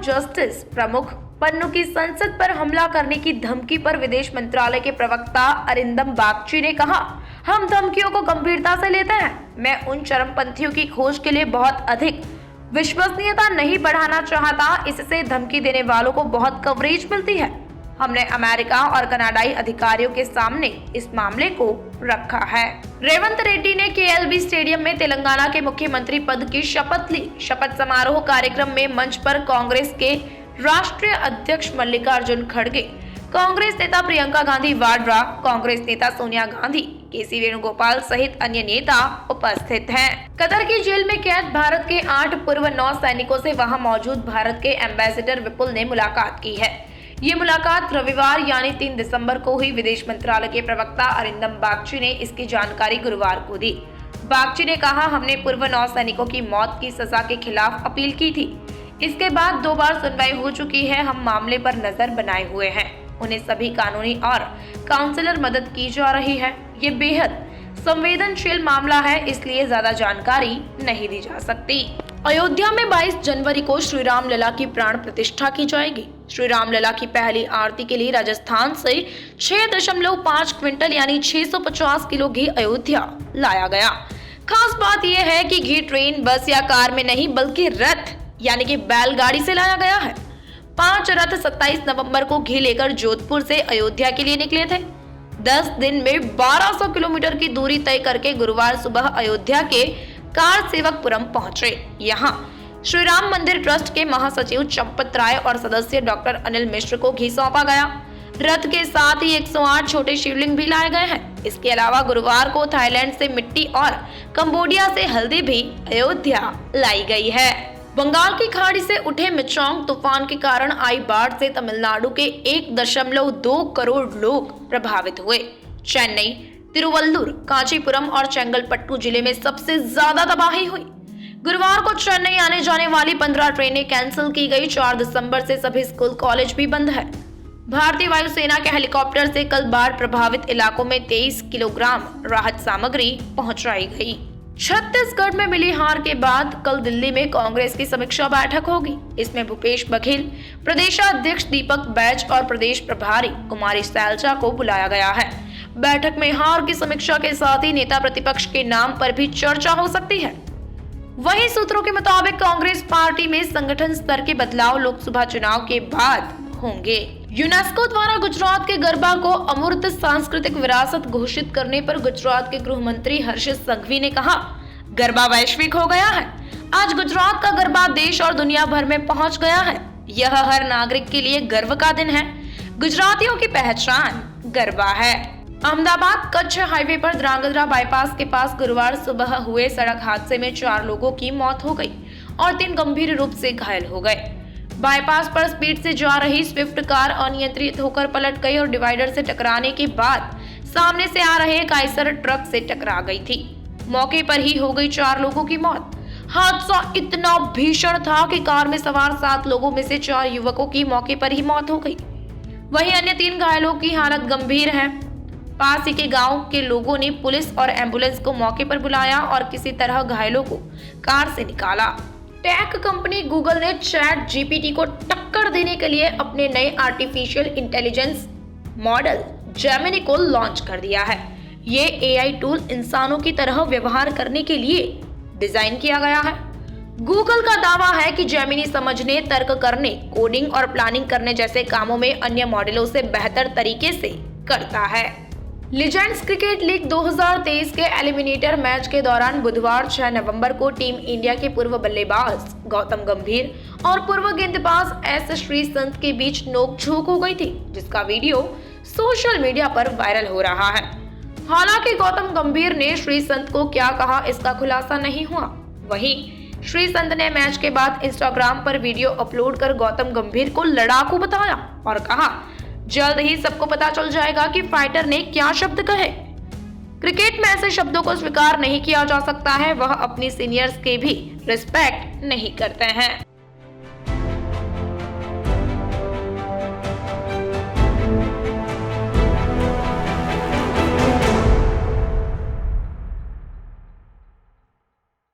Justice प्रमुख पन्नू की संसद पर हमला करने की धमकी पर विदेश मंत्रालय के प्रवक्ता अरिंदम बागची ने कहा, हम धमकियों को गंभीरता से लेते हैं। मैं उन चरमपंथियों की खोज के लिए बहुत अधिक विश्वसनीयता नहीं बढ़ाना चाहता। इससे धमकी देने वालों को बहुत कवरेज मिलती है। हमने अमेरिका और कनाडाई अधिकारियों के सामने इस मामले को रखा है। रेवंत रेड्डी ने केएलबी स्टेडियम में तेलंगाना के मुख्यमंत्री पद की शपथ ली। शपथ समारोह कार्यक्रम में मंच पर कांग्रेस के राष्ट्रीय अध्यक्ष मल्लिकार्जुन खड़गे, कांग्रेस नेता प्रियंका गांधी वाड्रा, कांग्रेस नेता सोनिया गांधी, केसी वेणुगोपाल सहित अन्य नेता उपस्थित हैं। कतर की जेल में कैद भारत के 8 पूर्व नौसैनिकों से वहां मौजूद भारत के एम्बेसडर विपुल ने मुलाकात की है। ये मुलाकात रविवार यानी 3 दिसंबर को हुई। विदेश मंत्रालय के प्रवक्ता अरिंदम बागची ने इसकी जानकारी गुरुवार को दी। बागची ने कहा, हमने पूर्व नौसैनिकों की मौत की सजा के खिलाफ अपील की थी। इसके बाद 2 बार सुनवाई हो चुकी है। हम मामले पर नजर बनाए हुए हैं। उन्हें सभी कानूनी और काउंसलर मदद की जा रही है। ये बेहद संवेदनशील मामला है, इसलिए ज्यादा जानकारी नहीं दी जा सकती। अयोध्या में 22 जनवरी को श्री राम लला की प्राण प्रतिष्ठा की जाएगी। श्री राम लला की पहली आरती के लिए राजस्थान से 6.5 क्विंटल यानी 650 किलो घी अयोध्या लाया गया। खास बात यह है कि घी ट्रेन, बस या कार में नहीं बल्कि रथ यानी कि बैलगाड़ी से लाया गया है। 5 रथ 27 नवंबर को घी लेकर जोधपुर से अयोध्या के लिए निकले थे। 10 दिन में 1200 किलोमीटर की दूरी तय करके गुरुवार सुबह अयोध्या के कार सेवकपुरम पहुंचे। यहाँ श्री राम मंदिर ट्रस्ट के महासचिव चंपत राय और सदस्य डॉक्टर अनिल मिश्र को घी सौंपा गया। रथ के साथ ही 108 छोटे शिवलिंग भी लाए गए हैं। इसके अलावा गुरुवार को थाईलैंड से मिट्टी और कंबोडिया से हल्दी भी अयोध्या लाई गई है। बंगाल की खाड़ी से उठे मिचांग तूफान के कारण आई बाढ़ से तमिलनाडु के 1.2 करोड़ लोग प्रभावित हुए। चेन्नई, तिरुवल्लुर, कांचीपुरम और चेंगलपट्टू जिले में सबसे ज्यादा तबाही हुई। गुरुवार को चेन्नई आने जाने वाली 15 ट्रेनें कैंसिल की गई। 4 दिसंबर से सभी स्कूल कॉलेज भी बंद है। भारतीय वायुसेना के हेलीकॉप्टर से कल बाढ़ प्रभावित इलाकों में 23 किलोग्राम राहत सामग्री पहुंचाई गई। छत्तीसगढ़ में मिली हार के बाद कल दिल्ली में कांग्रेस की समीक्षा बैठक होगी। इसमें भूपेश बघेल, प्रदेशाध्यक्ष दीपक बैज और प्रदेश प्रभारी कुमारी सैलजा को बुलाया गया है। बैठक में हार की समीक्षा के साथ ही नेता प्रतिपक्ष के नाम पर भी चर्चा हो सकती है। वहीं सूत्रों के मुताबिक कांग्रेस पार्टी में संगठन स्तर के बदलाव लोकसभा चुनाव के बाद होंगे। यूनेस्को द्वारा गुजरात के गरबा को अमूर्त सांस्कृतिक विरासत घोषित करने पर गुजरात के गृह मंत्री हर्षित संघवी ने कहा, गरबा वैश्विक हो गया है। आज गुजरात का गरबा देश और दुनिया भर में पहुंच गया है। यह हर नागरिक के लिए गर्व का दिन है। गुजरातियों की पहचान गरबा है। अहमदाबाद कच्छ हाईवे पर द्रांगध्रा बाईपास के पास गुरुवार सुबह हुए सड़क हादसे में 4 लोगों की मौत हो गई और 3 गंभीर रूप से घायल हो गए। बाईपास पर स्पीड से जा रही स्विफ्ट कार अनियंत्रित होकर पलट गई और डिवाइडर से टकराने के बाद सामने से आ रहे एक आइसर ट्रक से टकरा गई थी। मौके पर ही हो गई 4 लोगों की मौत। हादसा इतना भीषण था कि कार में सवार 7 लोगों में से 4 युवकों की मौके पर ही मौत हो गई। वहीं अन्य 3 घायलों की हालत गंभीर है। पास ही के गांव के लोगों ने पुलिस और एम्बुलेंस को मौके पर बुलाया और किसी तरह घायलों को कार से निकाला। टेक कंपनी गूगल ने चैट जीपीटी को टक्कर देने के लिए अपने नए आर्टिफिशियल इंटेलिजेंस मॉडल जेमिनी को लॉन्च कर दिया है। ये एआई टूल इंसानों की तरह व्यवहार करने के लिए डिजाइन किया गया है। गूगल का दावा है कि जेमिनी समझने, तर्क करने, कोडिंग और प्लानिंग करने जैसे कामों में अन्य मॉडलों से बेहतर तरीके से करता है। लीजेंड्स क्रिकेट लीग 2023 के एलिमिनेटर मैच के दौरान बुधवार 6 नवंबर को टीम इंडिया के पूर्व बल्लेबाज गौतम गंभीर और पूर्व गेंदबाज एस श्रीसंत के बीच नोकझोंक हो गई थी, जिसका वीडियो सोशल मीडिया पर वायरल हो रहा है। हालांकि गौतम गंभीर ने श्रीसंत को क्या कहा इसका खुलासा नहीं हुआ। वहीं श्रीसंत ने मैच के बाद इंस्टाग्राम पर वीडियो अपलोड कर गौतम गंभीर को लड़ाकू बताया और कहा, जल्द ही सबको पता चल जाएगा कि फाइटर ने क्या शब्द कहे। क्रिकेट में ऐसे शब्दों को स्वीकार नहीं किया जा सकता है। वह अपनी सीनियर्स के भी रिस्पेक्ट नहीं करते हैं।